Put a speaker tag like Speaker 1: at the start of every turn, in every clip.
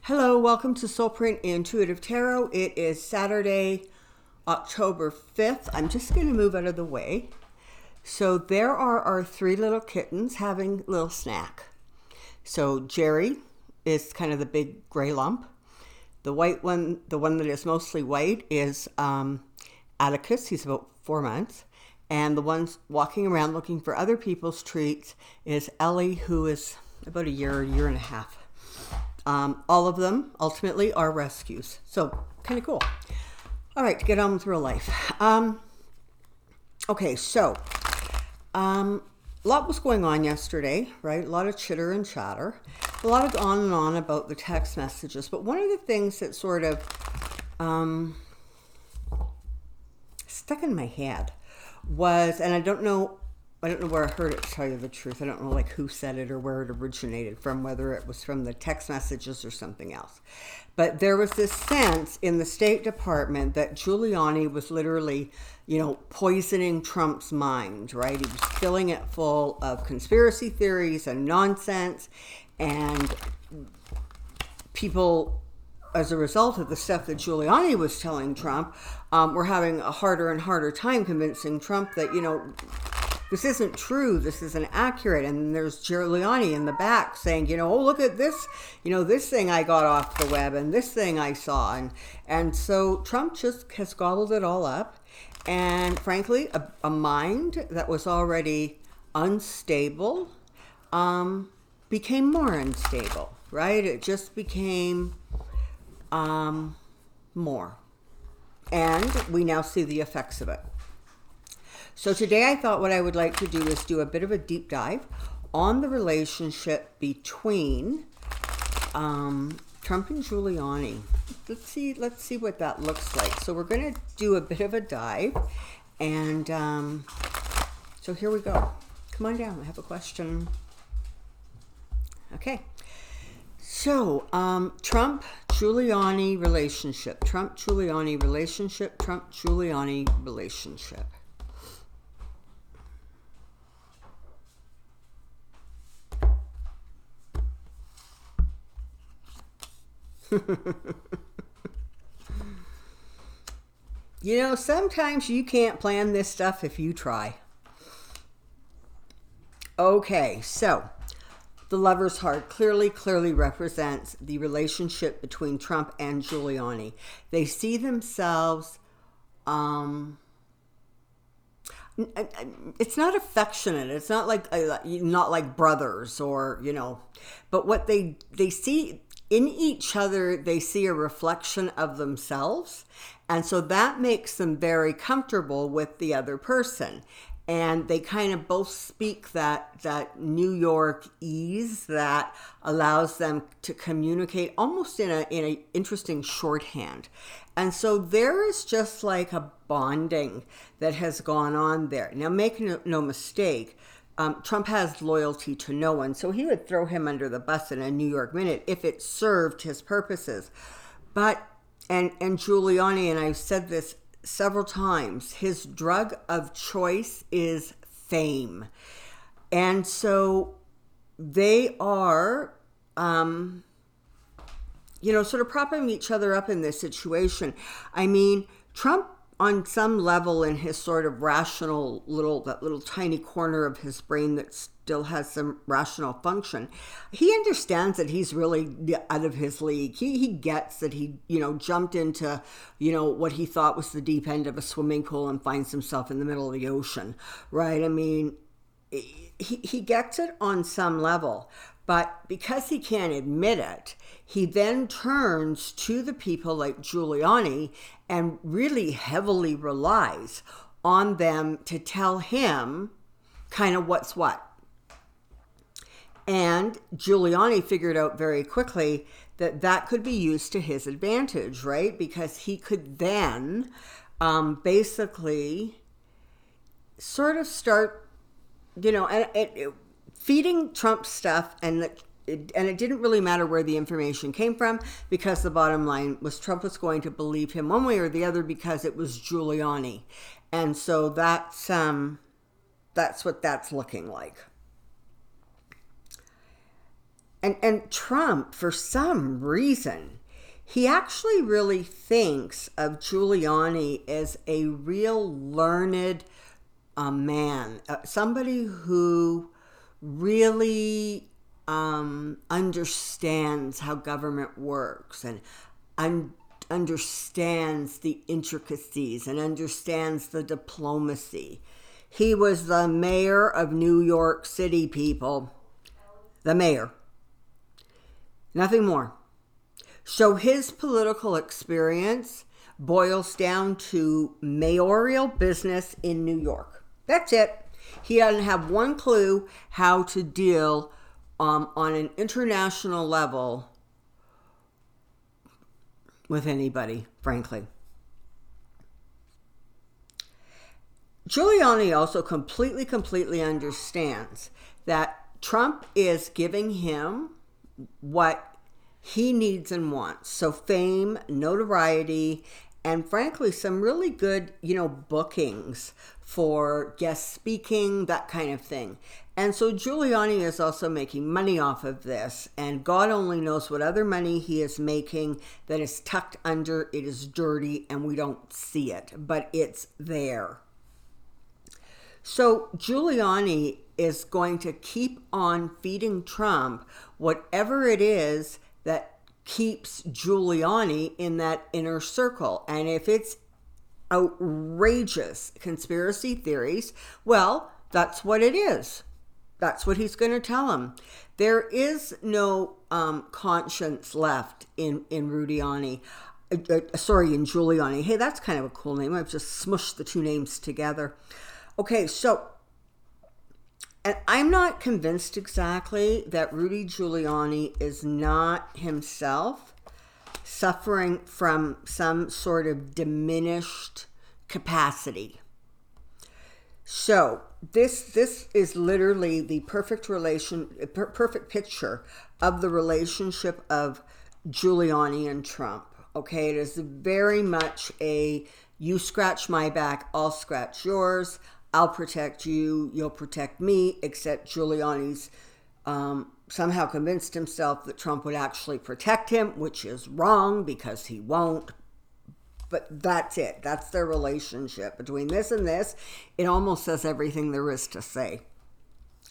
Speaker 1: Hello, welcome to Soulprint Intuitive Tarot. It is Saturday, October 5th. I'm just going to move out of the way. So there are our three little kittens having a little snack. So Jerry is kind of the big gray lump. The white one, the one that is mostly white, is Atticus. He's about 4 months. And the ones walking around looking for other people's treats is Ellie, who is about a year and a half. All of them ultimately are rescues. So kind of cool. All right, to get on with real life. Okay, so a lot was going on yesterday, right? A lot of chitter and chatter. A lot of on and on about the text messages. But one of the things that sort of stuck in my head was, and I don't know where I heard it, to tell you the truth. I don't know like who said it or where it originated from, whether it was from the text messages or something else. But there was this sense in the State Department that Giuliani was literally, poisoning Trump's mind, right? He was filling it full of conspiracy theories and nonsense. And people, as a result of the stuff that Giuliani was telling Trump, were having a harder and harder time convincing Trump that, this isn't true, this isn't accurate. And there's Giuliani in the back saying, oh, look at this, this thing I got off the web and this thing I saw. And so Trump just has gobbled it all up. And frankly, a mind that was already unstable became more unstable, right? It just became more. And we now see the effects of it. So today I thought what I would like to do is do a bit of a deep dive on the relationship between Trump and Giuliani. Let's see what that looks like. So we're going to do a bit of a dive. And so here we go. Come on down. I have a question. Okay. So Trump-Giuliani relationship. Trump-Giuliani relationship. Trump-Giuliani relationship. Sometimes you can't plan this stuff if you try. Okay, so the Lover's Heart clearly represents the relationship between Trump and Giuliani. They see themselves, it's not affectionate. It's not like brothers or, but what they see in each other, they see a reflection of themselves. And so that makes them very comfortable with the other person. And they kind of both speak that New York ease that allows them to communicate almost in a interesting shorthand. And so there is just like a bonding that has gone on there. Now, make no mistake, Trump has loyalty to no one, so he would throw him under the bus in a New York minute if it served his purposes. But, and Giuliani, and I've said this several times, his drug of choice is fame. And so they are, sort of propping each other up in this situation. I mean, Trump, on some level, in his sort of rational that little tiny corner of his brain that still has some rational function, he understands that he's really out of his league. He gets that he, jumped into, what he thought was the deep end of a swimming pool and finds himself in the middle of the ocean, right? I mean, he gets it on some level. But because he can't admit it, he then turns to the people like Giuliani and really heavily relies on them to tell him kind of what's what. And Giuliani figured out very quickly that could be used to his advantage, right? Because he could then basically sort of start, feeding Trump stuff, and it didn't really matter where the information came from, because the bottom line was Trump was going to believe him one way or the other because it was Giuliani. And so that's what that's looking like. And Trump, for some reason, he actually really thinks of Giuliani as a real learned man, somebody who really understands how government works and understands the intricacies and understands the diplomacy. He was the mayor of New York City, people. The mayor. Nothing more. So his political experience boils down to mayoral business in New York. That's it. He doesn't have one clue how to deal on an international level with anybody, frankly. Giuliani also completely understands that Trump is giving him what he needs and wants. So fame, notoriety, and frankly, some really good, bookings for guest speaking, that kind of thing. And so Giuliani is also making money off of this, and God only knows what other money he is making that is tucked under, it is dirty, and we don't see it, but it's there. So Giuliani is going to keep on feeding Trump whatever it is that keeps Giuliani in that inner circle. And if it's outrageous conspiracy theories, well, that's what it is. That's what he's going to tell him. There is no conscience left in Giuliani. In Giuliani. Hey, that's kind of a cool name. I've just smushed the two names together. Okay, so, and I'm not convinced exactly that Rudy Giuliani is not himself suffering from some sort of diminished capacity. So this is literally the perfect picture of the relationship of Giuliani and Trump. Okay, it is very much a you scratch my back, I'll scratch yours. I'll protect you, you'll protect me, except Giuliani's somehow convinced himself that Trump would actually protect him, which is wrong because he won't. But that's it. That's their relationship. Between this and this, it almost says everything there is to say.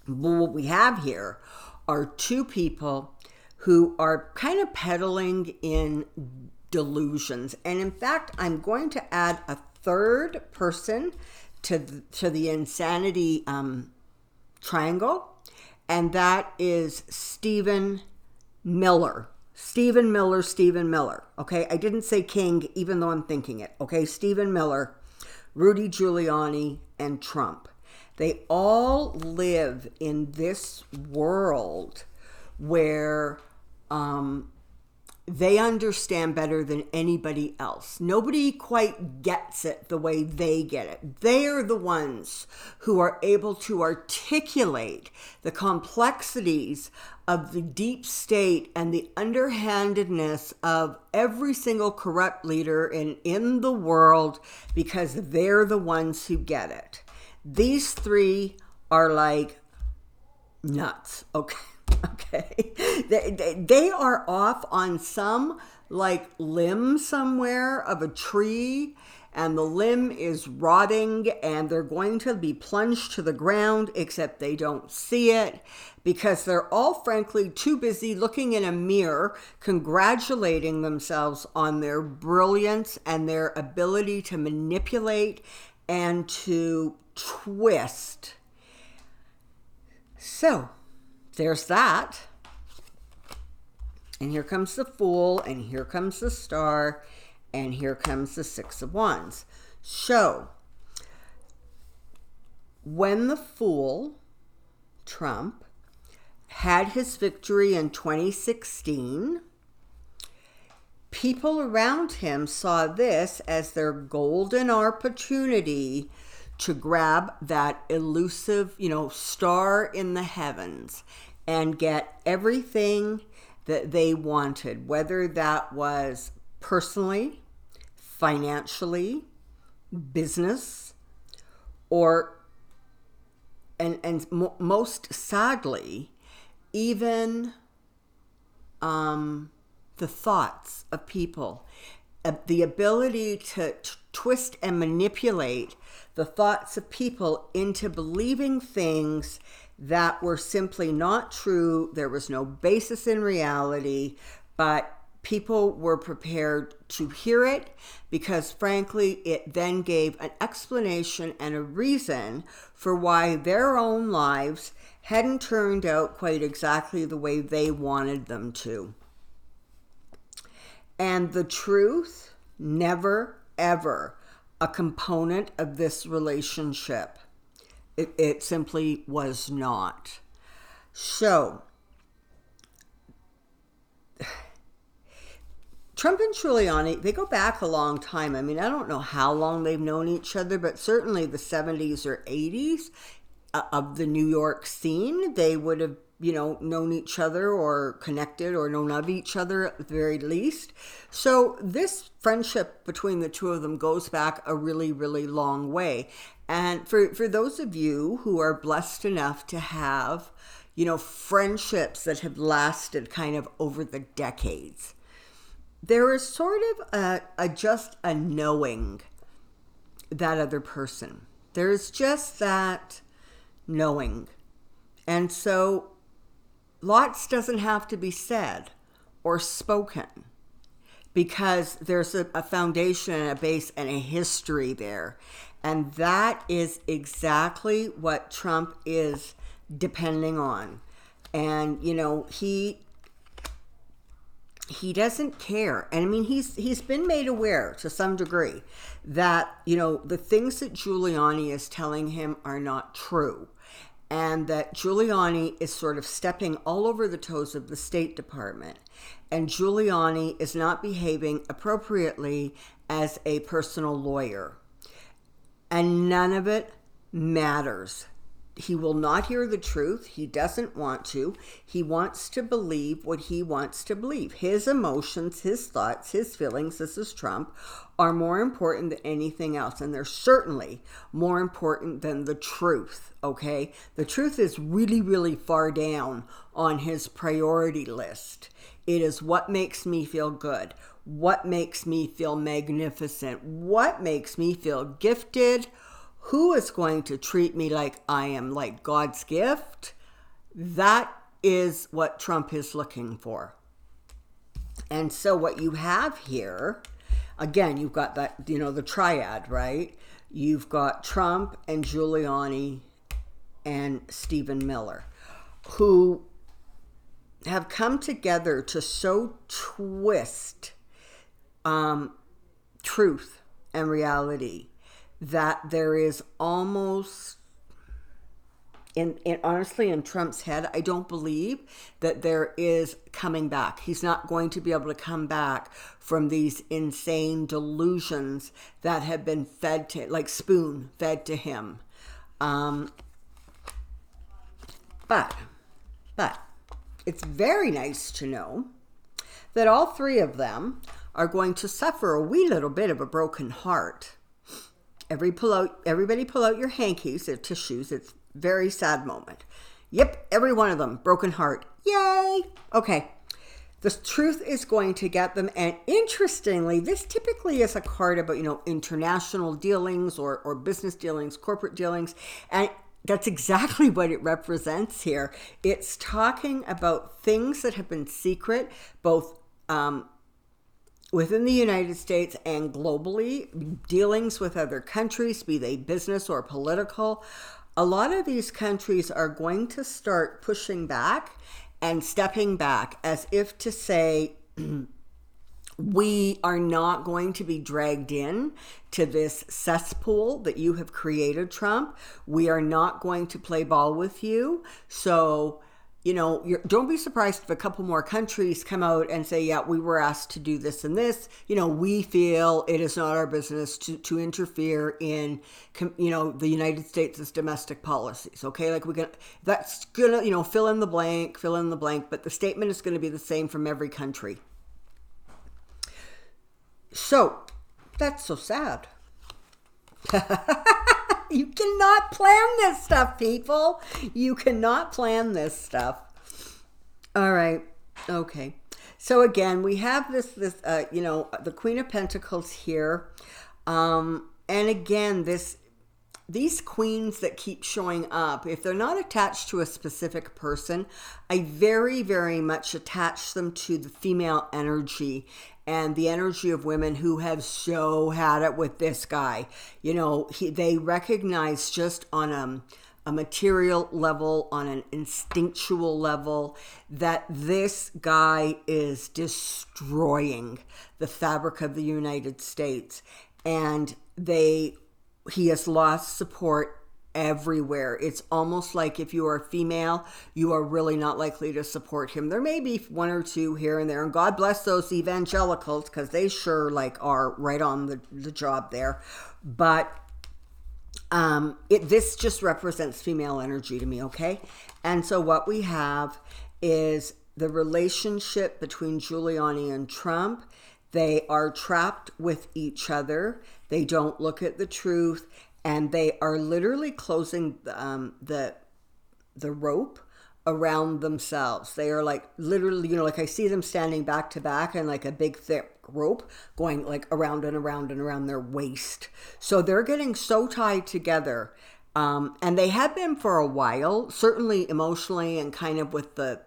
Speaker 1: But what we have here are two people who are kind of peddling in delusions. And in fact, I'm going to add a third person to the insanity triangle, and that is Stephen Miller. Stephen Miller. Okay, I didn't say King, even though I'm thinking it. Okay, Stephen Miller, Rudy Giuliani, and Trump. They all live in this world where they understand better than anybody else. Nobody quite gets it the way they get it. They are the ones who are able to articulate the complexities of the deep state and the underhandedness of every single corrupt leader in the world, because they're the ones who get it. These three are like nuts, okay? Okay, they are off on some like limb somewhere of a tree, and the limb is rotting, and they're going to be plunged to the ground, except they don't see it because they're all frankly too busy looking in a mirror, congratulating themselves on their brilliance and their ability to manipulate and to twist. So there's that. And here comes the Fool, and here comes the Star, and here comes the Six of Wands. So, when the Fool, Trump, had his victory in 2016, people around him saw this as their golden opportunity to grab that elusive, star in the heavens and get everything that they wanted, whether that was personally, financially, business, or, and most sadly, even the thoughts of people, the ability to twist and manipulate the thoughts of people into believing things that were simply not true. There was no basis in reality, but people were prepared to hear it because, frankly, it then gave an explanation and a reason for why their own lives hadn't turned out quite exactly the way they wanted them to. And the truth, never, ever a component of this relationship. It simply was not. So, Trump and Giuliani, they go back a long time. I mean, I don't know how long they've known each other, but certainly the 70s or 80s of the New York scene, they would have, known each other or connected or known of each other at the very least. So this friendship between the two of them goes back a really, really long way. And for those of you who are blessed enough to have, friendships that have lasted kind of over the decades, there is sort of just a knowing that other person. There's just that knowing. And so lots doesn't have to be said or spoken because there's a foundation and a base and a history there. And that is exactly what Trump is depending on. And, he doesn't care. And I mean, he's been made aware to some degree that, the things that Giuliani is telling him are not true. And that Giuliani is sort of stepping all over the toes of the State Department. And Giuliani is not behaving appropriately as a personal lawyer. And none of it matters. He will not hear the truth. He doesn't want to. He wants to believe what he wants to believe. His emotions, his thoughts, his feelings, this is Trump, are more important than anything else. And they're certainly more important than the truth, okay? The truth is really, really far down on his priority list. It is what makes me feel good, what makes me feel magnificent, what makes me feel gifted, who is going to treat me like I am like God's gift. That is what Trump is looking for. And so what you have here, again, you've got that, the triad, right? You've got Trump and Giuliani and Stephen Miller, who have come together to so twist truth and reality that there is almost, honestly, in Trump's head, I don't believe that there is coming back. He's not going to be able to come back from these insane delusions that have been fed to, like spoon fed to him. But it's very nice to know that all three of them are going to suffer a wee little bit of a broken heart. Everybody pull out your hankies, their tissues. It's a very sad moment. Yep, every one of them, broken heart. Yay! Okay, the truth is going to get them. And interestingly, this typically is a card about, international dealings or business dealings, corporate dealings. And that's exactly what it represents here. It's talking about things that have been secret, both within the United States and globally, dealings with other countries, be they business or political. A lot of these countries are going to start pushing back and stepping back as if to say, we are not going to be dragged in to this cesspool that you have created, Trump. We are not going to play ball with you. So, don't be surprised if a couple more countries come out and say, yeah, we were asked to do this and this. We feel it is not our business to interfere in, the United States' domestic policies. Okay, that's gonna, fill in the blank. But the statement is going to be the same from every country. So that's so sad. You cannot plan this stuff, people. You cannot plan this stuff. All right. Okay. So again, we have you know, the Queen of Pentacles here. And again, these queens that keep showing up, if they're not attached to a specific person, I very, very much attach them to the female energy and the energy of women who have so had it with this guy. You know, they recognize just on a material level, on an instinctual level, that this guy is destroying the fabric of the United States. And he has lost support everywhere. It's almost like if you are a female, you are really not likely to support him. There may be one or two here and there, and God bless those evangelicals, because they sure like are right on the job there. But this just represents female energy to me, okay? And so what we have is the relationship between Giuliani and Trump. They are trapped with each other. They don't look at the truth, and they are literally closing the rope around themselves. They are like literally, you know, like I see them standing back to back and like a big thick rope going like around and around and around their waist. So they're getting so tied together. And they have been for a while, certainly emotionally and kind of with the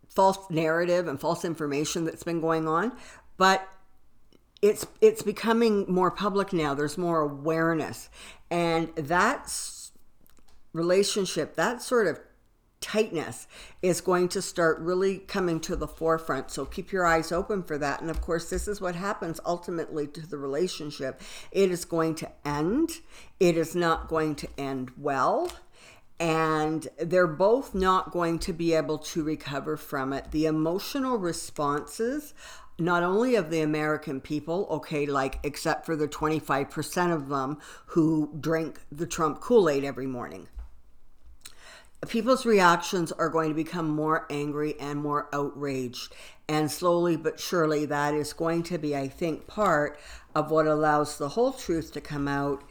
Speaker 1: false narrative and false information that's been going on. But it's becoming more public now. There's more awareness. And that relationship, that sort of tightness is going to start really coming to the forefront. So keep your eyes open for that. And of course, this is what happens ultimately to the relationship. It is going to end. It is not going to end well. And they're both not going to be able to recover from it. The emotional responses, not only of the American people, okay, like except for the 25% of them who drink the Trump Kool-Aid every morning. People's reactions are going to become more angry and more outraged. And slowly but surely that is going to be, I think, part of what allows the whole truth to come out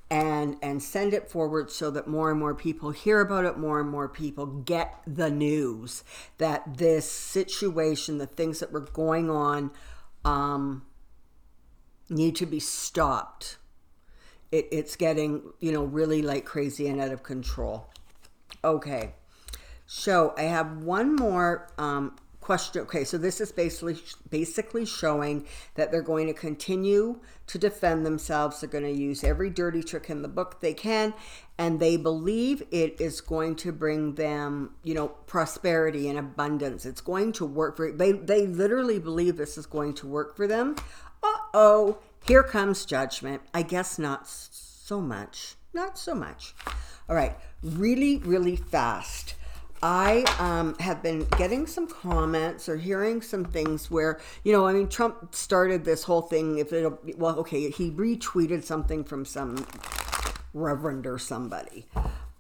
Speaker 1: and send it forward so that more and more people hear about it, more and more people get the news that this situation, the things that were going on, need to be stopped. It's getting, you know, really like crazy and out of control. Okay, so I have one more question. Okay, so this is basically showing that they're going to continue to defend themselves. They're going to use every dirty trick in the book they can, and they believe it is going to bring them, you know, prosperity and abundance. It's going to work for they literally believe this is going to work for them. Uh-oh, here comes judgment. I guess not so much. Not so much. All right, really, really fast. I have been getting some comments or hearing some things where, you know, I mean, Trump started this whole thing. He retweeted something from some reverend or somebody.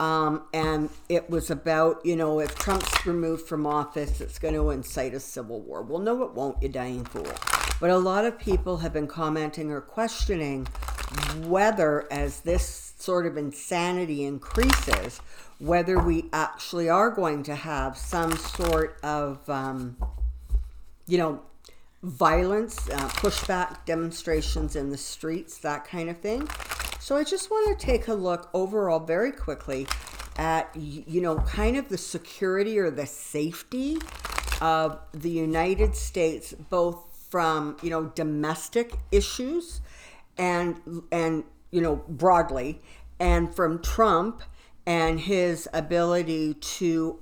Speaker 1: And it was about, you know, if Trump's removed from office, it's going to incite a civil war. Well, no, it won't, you dying fool. But a lot of people have been commenting or questioning whether, as this sort of insanity increases, whether we actually are going to have some sort of, you know, violence, pushback, demonstrations in the streets, that kind of thing. So I just want to take a look overall very quickly at, you know, kind of the security or the safety of the United States, both from, you know, domestic issues and you know, broadly, and from Trump and his ability to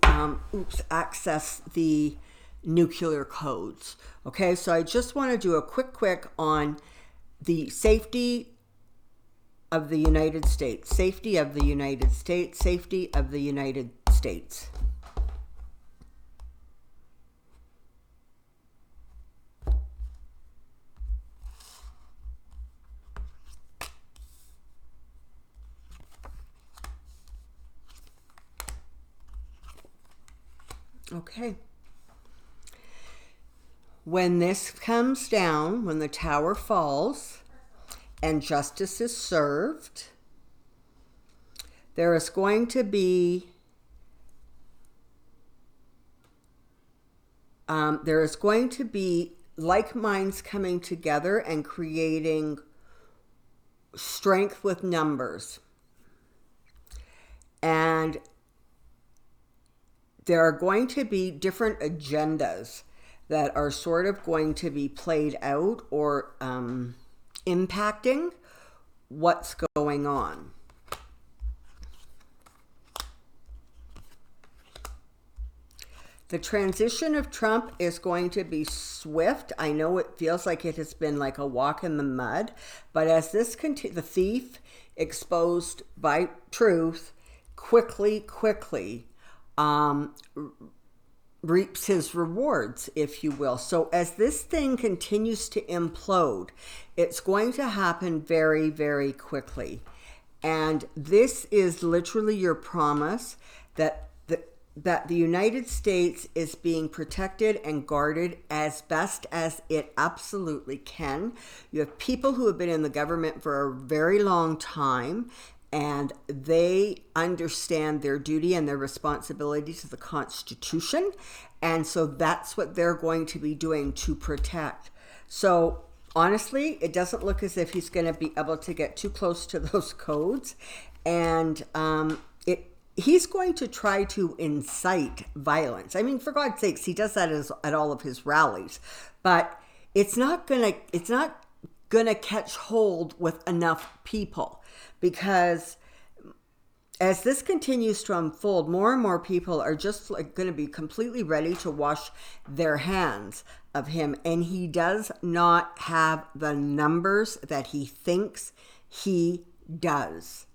Speaker 1: access the nuclear codes. Okay, so I just want to do a quick on the safety of the United States, safety of the United States, safety of the United States. Okay. When this comes down, when the tower falls and justice is served, there is going to be There is going to be like minds coming together and creating strength with numbers. And there are going to be different agendas that are sort of going to be played out or impacting what's going on. The transition of Trump is going to be swift. I know it feels like it has been like a walk in the mud, but as this the thief exposed by truth quickly reaps his rewards, if you will. So as this thing continues to implode, it's going to happen very, very quickly. And this is literally your promise that the United States is being protected and guarded as best as it absolutely can. You have people who have been in the government for a very long time, and they understand their duty and their responsibility to the Constitution. And so that's what they're going to be doing to protect. So honestly, it doesn't look as if he's going to be able to get too close to those codes. And he's going to try to incite violence. I mean, for God's sakes, he does that at all of his rallies. But it's not gonna catch hold with enough people, because as this continues to unfold, more and more people are just like going to be completely ready to wash their hands of him. And he does not have the numbers that he thinks he does.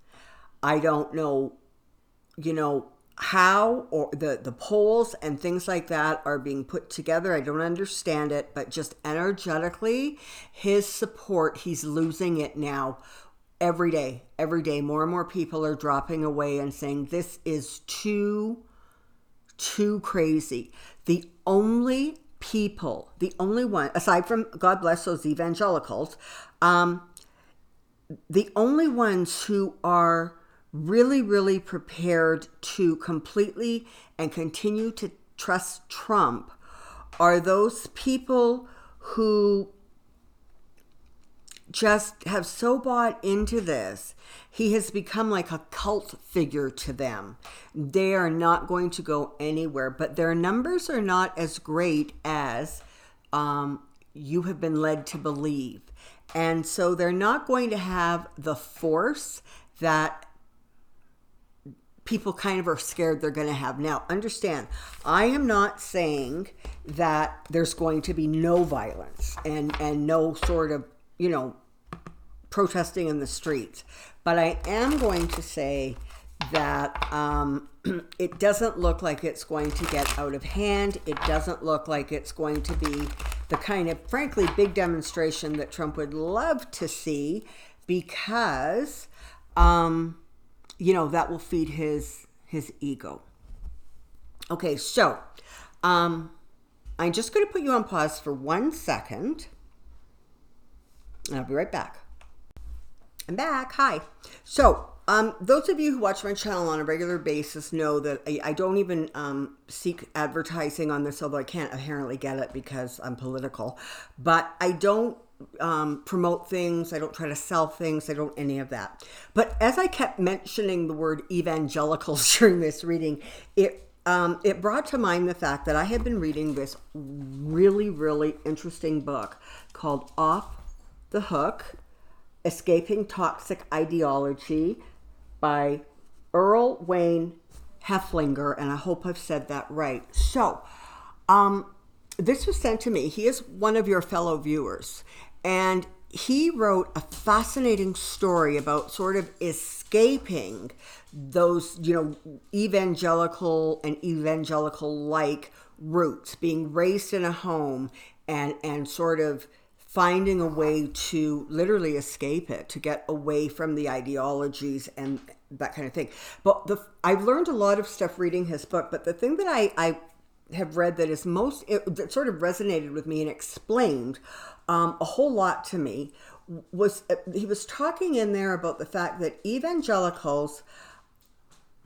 Speaker 1: I don't know, how or the polls and things like that are being put together. I don't understand it, but just energetically, his support, he's losing it now. Every day, more and more people are dropping away and saying, this is too crazy. The only one, aside from, God bless those evangelicals, the only ones who are really, really prepared to completely and continue to trust Trump are those people who just have so bought into this. He has become like a cult figure to them. They are not going to go anywhere, but their numbers are not as great as you have been led to believe. And so they're not going to have the force that people kind of are scared they're going to have. Now, understand, I am not saying that there's going to be no violence and no sort of, protesting in the streets. But I am going to say that it doesn't look like it's going to get out of hand. It doesn't look like it's going to be the kind of, frankly, big demonstration that Trump would love to see, because, that will feed his ego. Okay, so I'm just going to put you on pause for 1 second. And I'll be right back. I'm back. Hi. So, those of you who watch my channel on a regular basis know that I don't even seek advertising on this, although I can't inherently get it because I'm political. But I don't promote things. I don't try to sell things. I don't any of that. But as I kept mentioning the word evangelicals during this reading, it brought to mind the fact that I had been reading this really, really interesting book called Off the Hook: Escaping Toxic Ideology by Earl Wayne Heflinger, and I hope I've said that right. So, this was sent to me. He is one of your fellow viewers, and he wrote a fascinating story about sort of escaping those, evangelical and evangelical-like roots, being raised in a home and sort of finding a way to literally escape it, to get away from the ideologies and that kind of thing. But I've learned a lot of stuff reading his book, but the thing that I have read that is that sort of resonated with me and explained a whole lot to me was, he was talking in there about the fact that evangelicals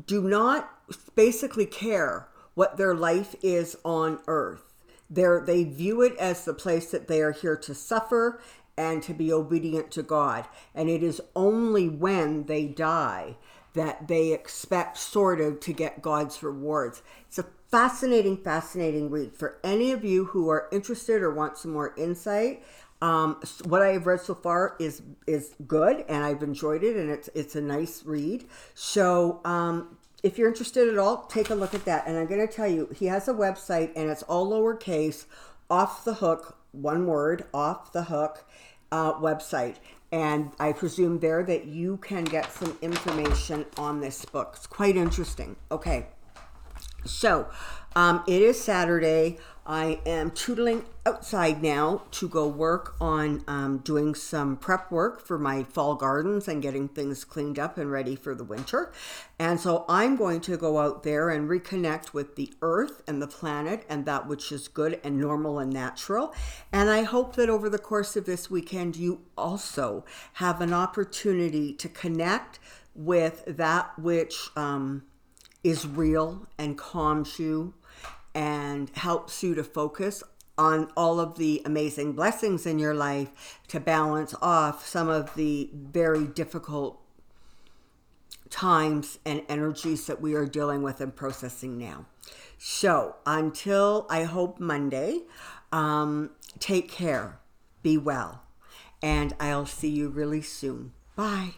Speaker 1: do not basically care what their life is on earth. they view it as the place that they are here to suffer and to be obedient to God. And it is only when they die that they expect sort of to get God's rewards. It's a fascinating, fascinating read. For any of you who are interested or want some more insight, what I have read so far is good, and I've enjoyed it, and it's a nice read. So if you're interested at all, take a look at that. And I'm going to tell you, he has a website, and it's all lowercase, Off the Hook, one word, Off the Hook website. And I presume there that you can get some information on this book. It's quite interesting. Okay. So it is Saturday. I am tootling outside now to go work on doing some prep work for my fall gardens and getting things cleaned up and ready for the winter. And so I'm going to go out there and reconnect with the earth and the planet and that which is good and normal and natural. And I hope that over the course of this weekend, you also have an opportunity to connect with that which is real and calms you and helps you to focus on all of the amazing blessings in your life to balance off some of the very difficult times and energies that we are dealing with and processing now. So until I hope Monday, take care, be well, and I'll see you really soon. Bye.